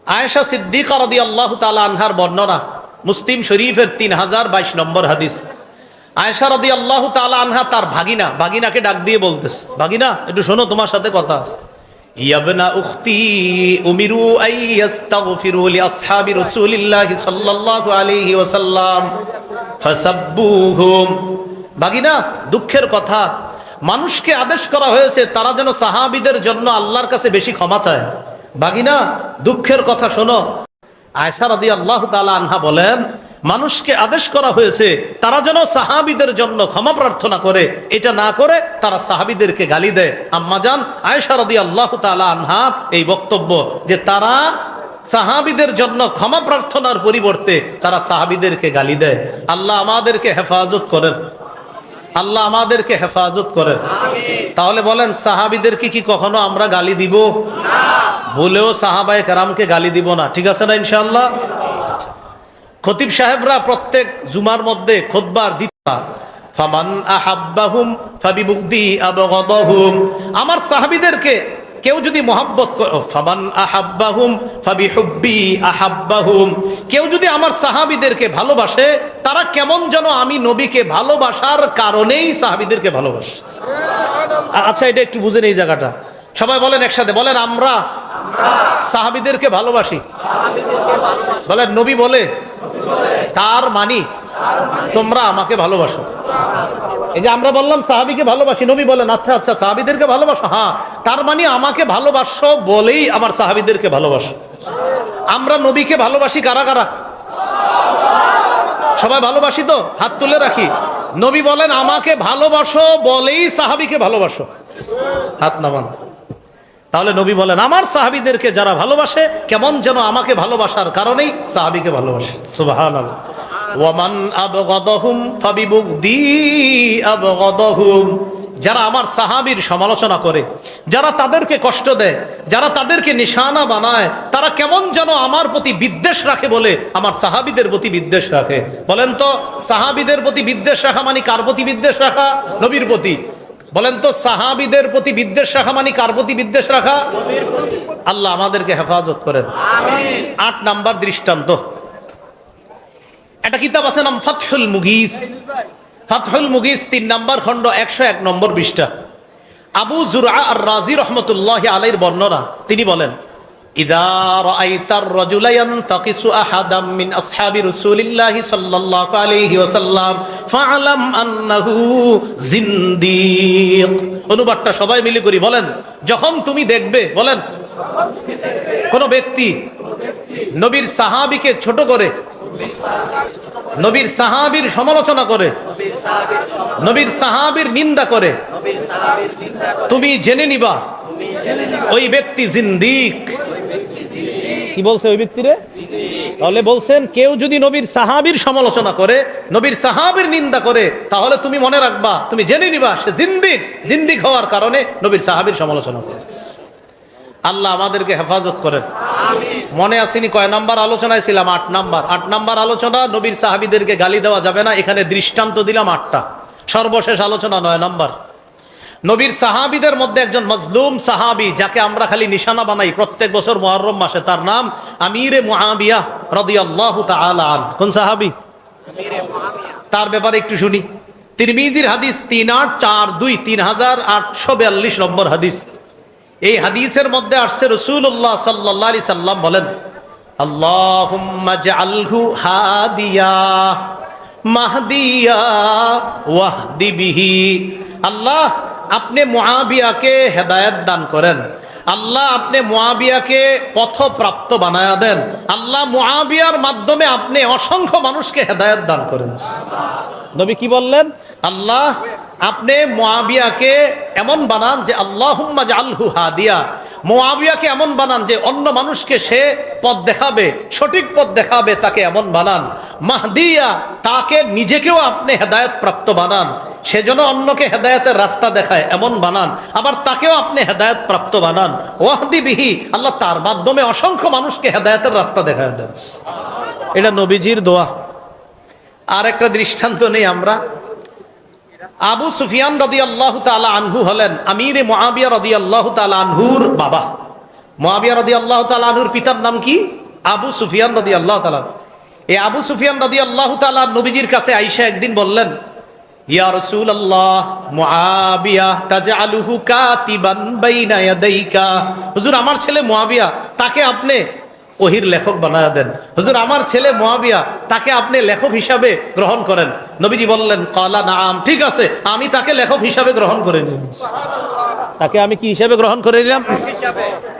আয়েশা সিদ্দিকা রাদিয়াল্লাহু তাআলা আনহার বর্ণনা, মুসলিম শরীফের 3022 নম্বর হাদিস। আয়েশা রাদিয়াল্লাহু তাআলা আনহা তার ভাগিনাকে ডাক দিয়ে বলতেছে, ভাগিনা একটু শোনো, তোমার সাথে কথা আছে। ইয়াবনা উখতি উমিরু আই ইস্তাগফিরু লিআসহাবি রাসূলিল্লাহি সাল্লাল্লাহু আলাইহি ওয়াসাল্লাম ফাসাব্বুহুম। ভাগিনা, দুঃখের কথা, মানুষকে আদেশ করা হয়েছে তারা যেন সাহাবীদের জন্য আল্লাহর কাছে বেশি ক্ষমা চায়। ভাগিনা, দুঃখের কথা শোনো। আয়েশা রাদিয়াল্লাহু তাআলা আনহা বলেন, মানুষকে আদেশ করা হয়েছে তারা যেন সাহাবীদের জন্য ক্ষমা প্রার্থনা করে, এটা না করে তারা সাহাবীদেরকে গালি দেয়। আম্মাজান আয়েশা রাদিয়াল্লাহু তাআলা আনহা এই বক্তব্য যে তারা সাহাবীদের জন্য ক্ষমা প্রার্থনার পরিবর্তে তারা সাহাবীদেরকে গালি দেয়। আল্লাহ আমাদেরকে হেফাজত করেন, আল্লাহ আমাদেরকে হেফাজত করেন। তাহলে বলেন, সাহাবীদেরকে কি কখনো আমরা গালি দিব? বলেও সাহাবায়ে কেরামকে গালি দিব না, ঠিক আছে না ইনশাআল্লাহ? খতিব সাহেবরা প্রত্যেক জুমার মধ্যে খুতবার দিতা, ফামান আহাব্বাহুম ফাবিবুগদি আবগাদাহুম। আমার সাহাবীদেরকে কেউ যদি মহব্বত করে, ফামান আহাব্বাহুম ফাবিহুব্বি আহাব্বাহুম, কেউ যদি আমার সাহাবীদেরকে ভালোবাসে, তারা কেমন যেন আমি নবীকে ভালোবাসার কারণেই সাহাবীদেরকে ভালোবাসে। আচ্ছা, এটা একটু বুঝেন এই জায়গাটা। সবাই বলেন একসাথে, বলেন আমরা সাহাবীদেরকে ভালোবাসি। বলেন, নবী বলে তার মানি তোমরা আমাকে ভালোবাসো। এই যে আমরা বললাম সাহাবীকে ভালোবাসি, নবী বলেন আচ্ছা আচ্ছা সাহাবীদেরকে ভালোবাসো, হ্যাঁ তার মানে আমাকে ভালোবাসো বলেই আমার সাহাবীদেরকে ভালোবাসো। আমরা নবীকে ভালোবাসি কারা কারা? সবাই ভালোবাসি তো? হাত তুলে রাখি। নবী বলেন আমাকে ভালোবাসো বলেই সাহাবীকে ভালোবাসো, হাত নামান। তাহলে নবী বলেন আমার সাহাবীদেরকে যারা ভালোবাসে কেমন যেন আমাকে ভালোবাসার কারণেই সাহাবীকে ভালোবাসে। সুবহানাল্লাহ। ওয়ামান আবগাদাহুম ফাবিবুগদি আবগাদাহুম। যারা আমার সাহাবীর সমালোচনা করে, যারা তাদেরকে কষ্ট দেয়, যারা তাদেরকে নিশানা বানায়, তারা কেমন যেন আমার প্রতি বিদ্বেষ রাখে বলে আমার সাহাবীদের প্রতি বিদ্বেষ রাখে। বলেন তো, সাহাবীদের প্রতি বিদ্বেষ রাখা মানে কার প্রতি বিদ্বেষ রাখা? নবীর প্রতি। বলেন তো, সাহাবীদের প্রতি বিদ্বেষ রাখা মানে কার প্রতি বিদ্বেষ রাখা? নবীর প্রতি। আল্লাহ আমাদেরকে হেফাজত করেন, আমিন। 8 নাম্বার দৃষ্টান্ত, একটা কিতাব আছে নাম ফাতহুল মুগীস। ফাতহুল মুগীস 3 নাম্বার খণ্ড 101 নম্বর পৃষ্ঠা। আবু যুরআ আর-রাজি রাহমাতুল্লাহি আলাইহির বর্ণনা, তিনি বলেন, ইযা রাআইতার রাজুলা ইয়ানতাকিসু আহাদাম মিন আসহাবি রাসূলিল্লাহি সাল্লাল্লাহু আলাইহি ওয়াসাল্লাম ফাআলাম আন্নাহু জিন্দিক। অনুবাদটা সবাই মিলে করি, বলেন, যখন তুমি দেখবে, বলেন, কোন ব্যক্তি নবীর সাহাবীকে ছোট করে, নবীর সাহাবীর সমালোচনা করে, নবীর সাহাবীর নিন্দা করে, তুমি জেনে নিবা ওই ব্যক্তি জিন্দিক। কি বলছে ওই ব্যক্তিরে? তাহলে বলছেন কেউ যদি নবীর সাহাবীর সমালোচনা করে, নবীর সাহাবীর নিন্দা করে, তাহলে তুমি মনে রাখবা, তুমি জেনে নিবা সে জিন্দিক। জিন্দিক হওয়ার কারণে নবীর সাহাবীর সমালোচনা করে। আল্লাহ আমাদেরকে হেফাজত করেন, আমিন। মনে আসেনি কয় নাম্বার আলোচনায় ছিলাম? 8 নাম্বার। 8 নাম্বার আলোচনা, নবীর সাহাবীদেরকে গালি দেওয়া যাবে না। এখানে দৃষ্টান্ত দিলাম 8টা। সর্বশেষ আলোচনা 9 নাম্বার। নবীর সাহাবীদের মধ্যে একজন মজলুম সাহাবী, যাকে আমরা খালি নিশানা বানাই প্রত্যেক বছর মুহররম মাসে, তার নাম আমিরে মুআবিয়া রাদিয়াল্লাহু তাআলা আন। কোন সাহাবী? আমিরে মুআবিয়া। তার ব্যাপারে একটু শুনি। তিরমিজির হাদিস 3842, 3842 নম্বর হাদিস। এই হাদিসের মধ্যে আসছে রাসূলুল্লাহ সাল্লাল্লাহু আলাইহি সাল্লাম বলেন, আল্লাহুম্মা জাআলহু হাদিয়া মাহদিয়া ওয়াহদি বিহি। আল্লাহ আপনি মুআবিয়াকে হেদায়েত দান করেন, আল্লাহ আপনি মুআবিয়াকে পথপ্রাপ্ত বানায়া দেন, আল্লাহ মুআবিয়ার মাধ্যমে আপনি অসংখ্য মানুষকে হেদায়েত দান করেন। নবী কি বললেন? আল্লাহ আপনি মুআবিয়াকে এমন বানান যে আল্লাহুম্মা জাআলহু হাদিয়া, মুআবিয়াকে এমন বানান যে অন্য মানুষকে সে পথ দেখাবে, সঠিক পথ দেখাবে, তাকে এমন বানান। মাহদিয়া, তাকে নিজেকেও আপনি হেদায়েত প্রাপ্ত বানান, সেজন্য অন্যকে হেদায়েতের রাস্তা দেখায়, এমন বানান। আবার তাকেও আপনি হেদায়েত প্রাপ্ত বানান। ওয়াহদি বিহি, আল্লাহ তার মাধ্যমে অসংখ্য মানুষকে হেদায়েতের রাস্তা দেখায় দেন। এটা নবীজির দোয়া। আর একটা দৃষ্টান্ত নেই আমরা। আবু সুফিয়ান রাদিয়াল্লাহু তাআলা আনহু হলেন আমিরে মুআবিয়া রাদিয়াল্লাহু তাআলা আনহুর বাবা। মুআবিয়া রাদিয়াল্লাহু তাআলা আনহুর পিতার নাম কি? আবু সুফিয়ান রাদিয়াল্লাহু তাআলা। এই আবু সুফিয়ান রাদিয়াল্লাহু তাআলা নবীজির কাছে আয়েশা একদিন বললেন, ইয়া রাসূলুল্লাহ, মুআবিয়া তাজআলুহু কাতিবান বাইনা ইয়াদাইকা। হুজুর, আমার ছেলে মুআবিয়া, তাকে আপনি ওহির লেখক বানায়া দেন। হুজুর, আমার ছেলে মুআবিয়া, তাকে আপনি লেখক হিসাবে গ্রহণ করেন। নবীজি বললেন, ক্বালা নাআম, ঠিক আছে, আমি তাকে লেখক হিসাবে গ্রহণ করে নিলাম। তাকে আমি কি হিসাবে গ্রহণ করে নিলাম?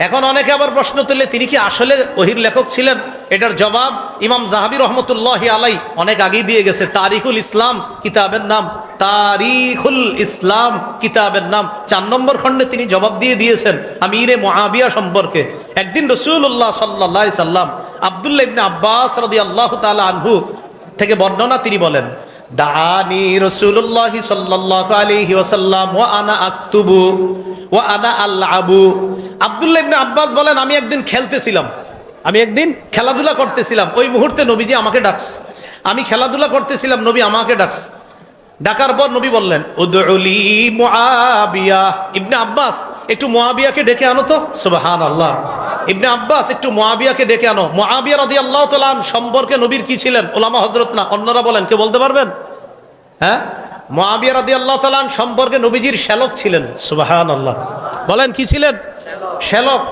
এখন অনেকে আবার প্রশ্ন তুললে, তিনি কি আসলে ওহির লেখক ছিলেন? এটার জবাব ইমাম যাহাবী রহমতুল্লাহি আলাই অনেক আগেই দিয়ে গেছে। তারিখুল ইসলাম কিতাবের নাম, তারিখুল ইসলাম কিতাবের নাম 4 নম্বর খণ্ডে তিনি জবাব দিয়ে দিয়েছেন আমিরে মুআবিয়া সম্পর্কে। একদিন রাসূলুল্লাহ সাল্লাল্লাহু আলাইহি সাল্লাম আব্দুল্লাহ ইবনে আব্বাস রাদিয়াল্লাহু তাআলা আনহু থেকে বর্ণনা, তিনি বলেন, দাআনি রাসূলুল্লাহ সাল্লাল্লাহু আলাইহি ওয়াসাল্লাম ওয়া আনা আকতুবু ওয়া আনা আলআবু। আব্দুল্লাহ ইবনে আব্বাস বলেন, আমি একদিন খেলতেছিলাম, আমি একদিন খেলাধুলা করতেছিলাম, ওই মুহূর্তে নবীজি আমাকে ডাকছে। আমি খেলাধুলা করতেছিলাম, নবী আমাকে ডাকছে। ডাকার পর নবী বললেন, উদউলি মুআবিয়া। ইবনে আব্বাস, একটু মুআবিয়াকে ডেকে আনো তো। সুবহানাল্লাহ। ইবনে আব্বাস, একটু মুআবিয়াকে ডেকে আনো। মুআবিয়া রাদিয়াল্লাহু তাআলা সম্পর্কে নবীর কি ছিলেন? উলামা হযরত না, অন্যরা বলেন, কে বলতে পারবেন? হ্যাঁ, মুআবিয়া রাদিয়াল্লাহু তাআলা সম্পর্কে নবীজির শ্যালক ছিলেন। সুবহানাল্লাহ। বলেন, কি ছিলেন? শ্যালক।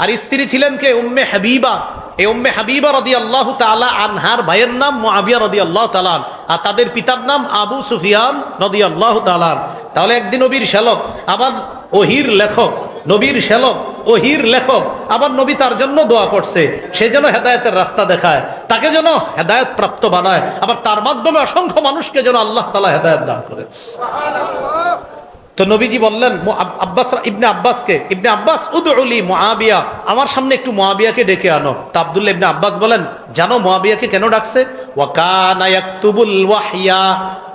আর স্ত্রী ছিলেন কে? উম্মে হাবিবা। এই উম্মে হাবিবা রাদিয়াল্লাহু তাআলা আনহার ভাইয়ের নাম মুআবিয়া রাদিয়াল্লাহু তাআলা, আর তাদের পিতার নাম আবু সুফিয়ান রাদিয়াল্লাহু তাআলা। তাহলে একদিন নবীর শ্যালক, আবার ওহির লেখক। নবীর শ্যালক, ওহির লেখক, আবার নবী তার জন্য দোয়া করছে, সে যেন হেদায়েতের রাস্তা দেখায়, তাকে যেন হেদায়েত প্রাপ্ত বানায়, আবার তার মাধ্যমে অসংখ্য মানুষকে যেন আল্লাহ তাআলা হেদায়েত দান করেন। সুবহানাল্লাহ। তো নবীজি বললেন আব্বাস, ইবনে আব্বাসকে, ইবনে আব্বাস, উদউলি মুআবিয়া, আমার সামনে একটু মুআবিয়াকে ডেকে আনো। তা আব্দুল্লাহ ইবনে আব্বাস বলেন, জানো মুআবিয়াকে কেন ডাকছে? ওয়া কানা ইয়াকতুবুল ওয়াহইয়া।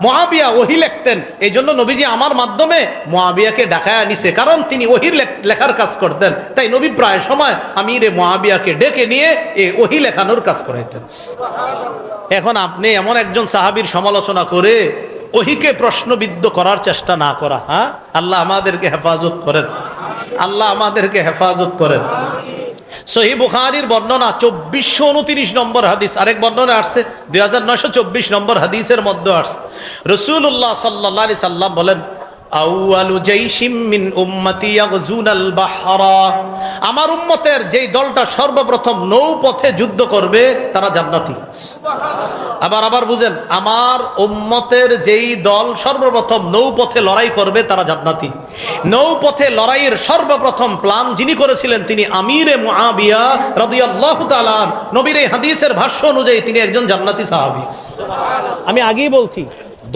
মুআবিয়া ওহী লিখতেন, এইজন্য নবীজি আমার মাধ্যমে মুআবিয়াকে ডাকায় আনিছে, কারণ তিনি ওহীর লেখার কাজ করতেন। তাই নবী প্রায় সময় আমিরে মুআবিয়াকে ডেকে নিয়ে এই ওহী লেখানোর কাজ করাইতেন। সুবহানাল্লাহ। এখন আপনি এমন একজন সাহাবীর সমালোচনা করে ওহিকে প্রশ্নবিদ্ধ করার চেষ্টা না করা। হ্যাঁ, আল্লাহ আমাদেরকে হেফাজত করেন, আল্লাহ আমাদেরকে হেফাজত করেন। সহিহ বুখারীর বর্ণনা 2429 নম্বর হাদিস, আরেক বর্ণনা আসছে 2924 নম্বর হাদিসের মধ্যে আসছে, রাসূলুল্লাহ সাল্লাল্লাহু আলাইহি সাল্লাম বলেন, আউয়ালু জাইশিম মিন উম্মতি ইয়াগজুনাল বাহরা। আমার উম্মতের যেই দলটা সর্বপ্রথম নৌপথে যুদ্ধ করবে তারা জান্নাতি। আবার বুঝেন, আমার উম্মতের যেই দল সর্বপ্রথম নৌপথে লড়াই করবে তারা জান্নাতি। নৌপথে লড়াইয়ের সর্বপ্রথম প্ল্যান যিনি করেছিলেন তিনি আমিরে মুআবিয়া রাদিয়াল্লাহু তাআলা। নবীর এই হাদিসের ভাষ্য অনুযায়ী তিনি একজন জান্নাতি সাহাবী। আমি আগেই বলছি,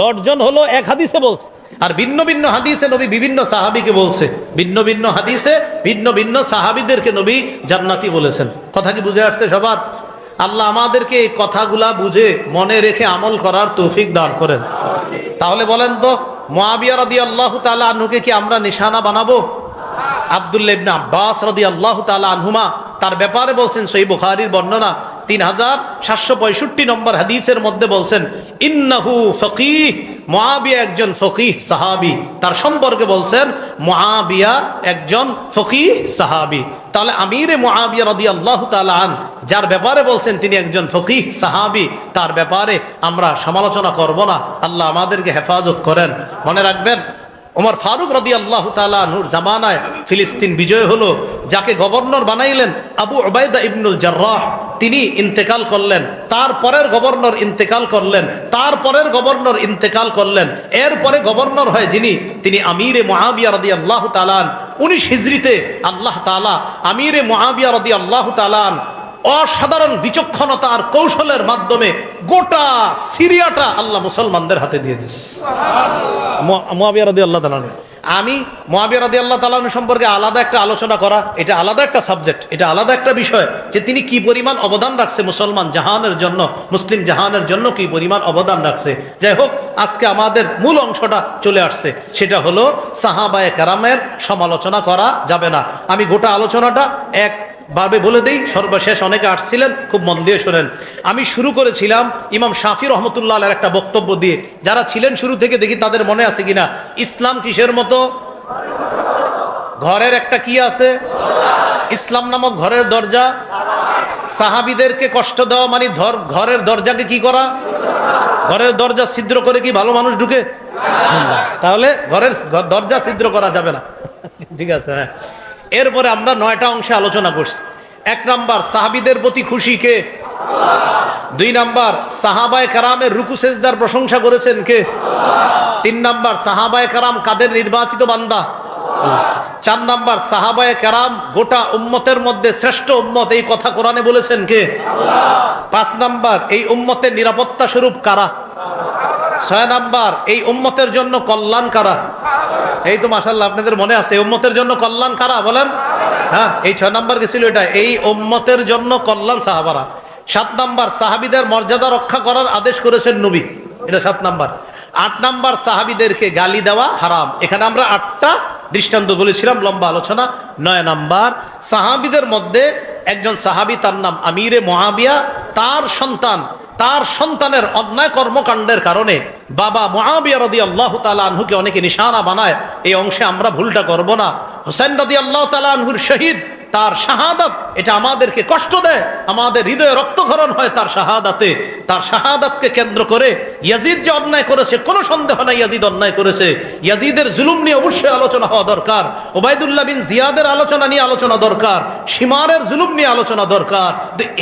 10 জন হলো এক হাদিসে বলছে, আর ভিন্ন ভিন্ন হাদিসে নবী বিভিন্ন সাহাবীকে বলছে, ভিন্ন ভিন্ন হাদিসে ভিন্ন ভিন্ন সাহাবীদেরকে নবী জান্নাতি বলেছেন। কথা কি বুঝে আসছে সবার? আল্লাহ আমাদেরকে এই কথাগুলা বুঝে মনে রেখে আমল করার তৌফিক দান করেন। তাহলে বলেন তো, মুআবিয়া রাদিয়াল্লাহু তাআলা আনহুকে কি আমরা নিশানা বানাবো? আব্দুল্লাহ ইবনে আব্বাস রাদিয়াল্লাহু তাআলা আনহুমা তার ব্যাপারে বলছেন, সহিহ বুখারীর বর্ণনা 3765 নম্বর হাদিসের মধ্যে বলছেন, ইন্নাহু ফকিহ। মুআবিয়া একজন ফকিহ সাহাবী, তার সম্পর্কে বলছেন মুআবিয়া একজন ফকিহ সাহাবী। তাহলে আমিরে মুআবিয়া রাদিয়াল্লাহু তাআলা আন, যার ব্যাপারে বলছেন তিনি একজন ফকিহ সাহাবী, তার ব্যাপারে আমরা সমালোচনা করব না। আল্লাহ আমাদেরকে হেফাজত করেন। মনে রাখবেন, ওমর ফারুক রাদিয়াল্লাহু তাআলা আনহুর জামানায় ফিলিস্তিন বিজয় হলো, যাকে গভর্নর বানাইলেন আবু উবাইদা ইবনুল জাররাহ, তিনি ইন্তেকাল করলেন। তারপরের গভর্নর ইন্তেকাল করলেন, তারপরের গভর্নর ইন্তেকাল করলেন। এরপরে গভর্নর হয় যিনি, তিনি আমিরে মুআবিয়া রাদিয়াল্লাহু তাআলা 19 হিজরিতে আল্লাহ তাআলা আমিরে মুআবিয়া রাদিয়াল্লাহু তাআলা অসাধারণ বিচক্ষণতা আর কৌশলের মাধ্যমে গোটা সিরিয়াটা আল্লাহ মুসলমানদের হাতে দিয়ে দিয়েছে। মুআবিয়া রাদিয়াল্লাহু তাআলা। আমি মুআবিয়া রাদিয়াল্লাহু তাআলা সম্পর্কে আলাদা একটা আলোচনা করা, এটা আলাদা একটা সাবজেক্ট, এটা আলাদা একটা বিষয়, যে তিনি কি পরিমাণ অবদান রাখছে মুসলমান জাহানের জন্য, মুসলিম জাহানের জন্য কি পরিমাণ অবদান রাখছে। যাই হোক, আজকে আমাদের মূল অংশটা চলে আসছে, সেটা হলো সাহাবায়ে কেরামের সমালোচনা করা যাবে না। আমি গোটা আলোচনাটা এক ভাবে বলে দেই, সর্বশেষ অনেকে আসছিলেন, খুব মন দিয়ে শোনেন। আমি শুরু করেছিলাম ইমাম শাফি রহমতুল্লাহ আলাইহির একটা বক্তব্য দিয়ে। যারা ছিলেন শুরু থেকে, দেখি তাদের মনে আছে কিনা, ইসলাম কিসের মতো? ঘরের একটা কি আছে? ইসলাম নামক ঘরের দরজা। সাহাবীদেরকে কষ্ট দেওয়া মানে ঘরের দরজাকে কি করা? ঘরের দরজা ছিদ্র করে কি ভালো মানুষ ঢুকে? তাহলে ঘরের দরজা ছিদ্র করা যাবে না। ঠিক আছে, হ্যাঁ। এরপরে আমরা 9টা অংশে আলোচনা করছি। 1 নাম্বার, সাহাবীদের প্রতি খুশি কে? 2 নাম্বার, সাহাবায়ে কেরামের রুকু সেজদার প্রশংসা করেছেন কে? 3 নাম্বার, সাহাবায়ে কেরাম কাদের নির্বাচিত বান্দা? 4 নাম্বার, সাহাবায়ে কেরাম গোটা উম্মতের মধ্যে শ্রেষ্ঠ উম্মত, এই কথা কোরআনে বলেছেন কে? 5 নাম্বার, এই উম্মতের নিরাপত্তা স্বরূপ কারা? 6 নাম্বার, এই উম্মতের জন্য কল্যাণ কারা? এই তো মাশাআল্লাহ আপনাদের মনে আছে, উম্মতের জন্য কল্যাণ কারা বলেন? হ্যাঁ, এই 6 নাম্বার কি ছিল? এটা এই উম্মতের জন্য কল্যাণ সাহাবারা। 7 নাম্বার, সাহাবীদের মর্যাদা রক্ষা করার আদেশ করেছেন নবী, এটা 7 নাম্বার। 8 নাম্বার, সাহাবীদেরকে গালি দেওয়া হারাম। এখানে আমরা 8টা দৃষ্টান্ত বলেছিলাম, লম্বা আলোচনা। 9 নাম্বার, সাহাবীদের মধ্যে একজন সাহাবী, তার নাম আমিরে মুআবিয়া, তার সন্তানের অন্যায় কর্মকাণ্ডের কারণে বাবা মুআবিয়া রাদিয়াল্লাহু তাআলা আনহুকে অনেকে নিশানা বানায়। এই অংশে আমরা ভুলটা করব না। হুসাইন রাদিয়াল্লাহু তাআলা আনহুর শহীদ, তার শাহাদাত, এটা আমাদেরকে কষ্ট দেয়, আমাদের হৃদয়ে রক্তক্ষরণ হয় তার শাহাদাতে। তার শাহাদাতকে কেন্দ্র করে ইয়াজিদ যে অন্যায় করেছে, কোনো সন্দেহ নাই ইয়াজিদ অন্যায় করেছে। ইয়াজিদের জুলুম নিয়ে অবশ্যই আলোচনা হওয়া দরকার। ওবাইদুল্লাহ বিন জিয়াদের আলোচনা নিয়ে আলোচনা দরকার। শিমারের জুলুম নিয়ে আলোচনা দরকার।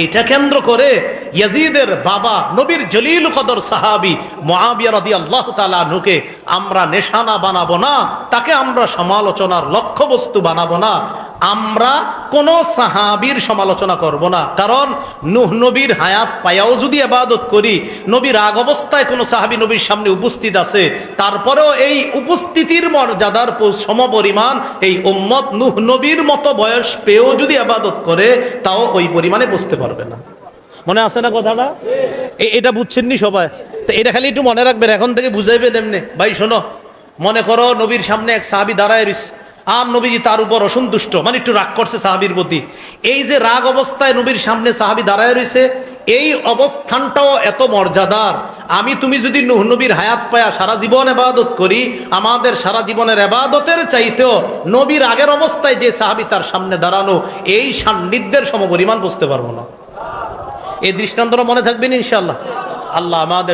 এটা কেন্দ্র করে ইয়াজিদের বাবা নবীর জলিল কদর সাহাবী মুআবিয়া রাদিয়াল্লাহু তাআলা আনহুকে আমরা নিশানা বানাবো না, তাকে আমরা সমালোচনার লক্ষ্যবস্তু বানাবো না। আমরা কোন সাহাবীর সমালোচনা করব না, কারণ নূহ নবীর হায়াত পায়াও যদি ইবাদত করি, নবীর আগ অবস্থায় কোন সাহাবী নবীর সামনে উপস্থিত আছে, তারপরেও এই উপস্থিতির মর্যাদার সমপরিমাণ এই উম্মত নূহ নবীর মতো বয়স পেয়েও যদি ইবাদত করে, তাও ওই পরিমাণে বুঝতে পারবে না। মনে আছে না কথাটা? এটা বুঝছেননি সবাই? তো এটা খালি একটু মনে রাখবেন, এখন থেকে বুঝাইবেন এমনি। ভাই শোনো, মনে করো নবীর সামনে এক সাহাবী দাঁড়ায় রইছে, আর নবীজি তার উপর অসন্তুষ্ট, মানে একটু রাগ করছে সাহাবীর প্রতি। এই যে রাগ অবস্থায় নবীর সামনে সাহাবী দাঁড়ায় রইছে, এই অবস্থানটাও এত মর্যাদার। তুমি যদি নূহ নবীর হায়াত পায়া সারা জীবন ইবাদত করি, আমাদের সারা জীবনের ইবাদতের চাইতেও নবীর আগের অবস্থায় যে সাহাবী তার সামনে দাঁড়ানো, এই সান্নিধ্যের সমপরিমাণ বুঝতে পারবো না। এই দৃষ্টান্তটা মনে থাকবেন ইনশাআল্লাহ। আল্লাহ আমাদের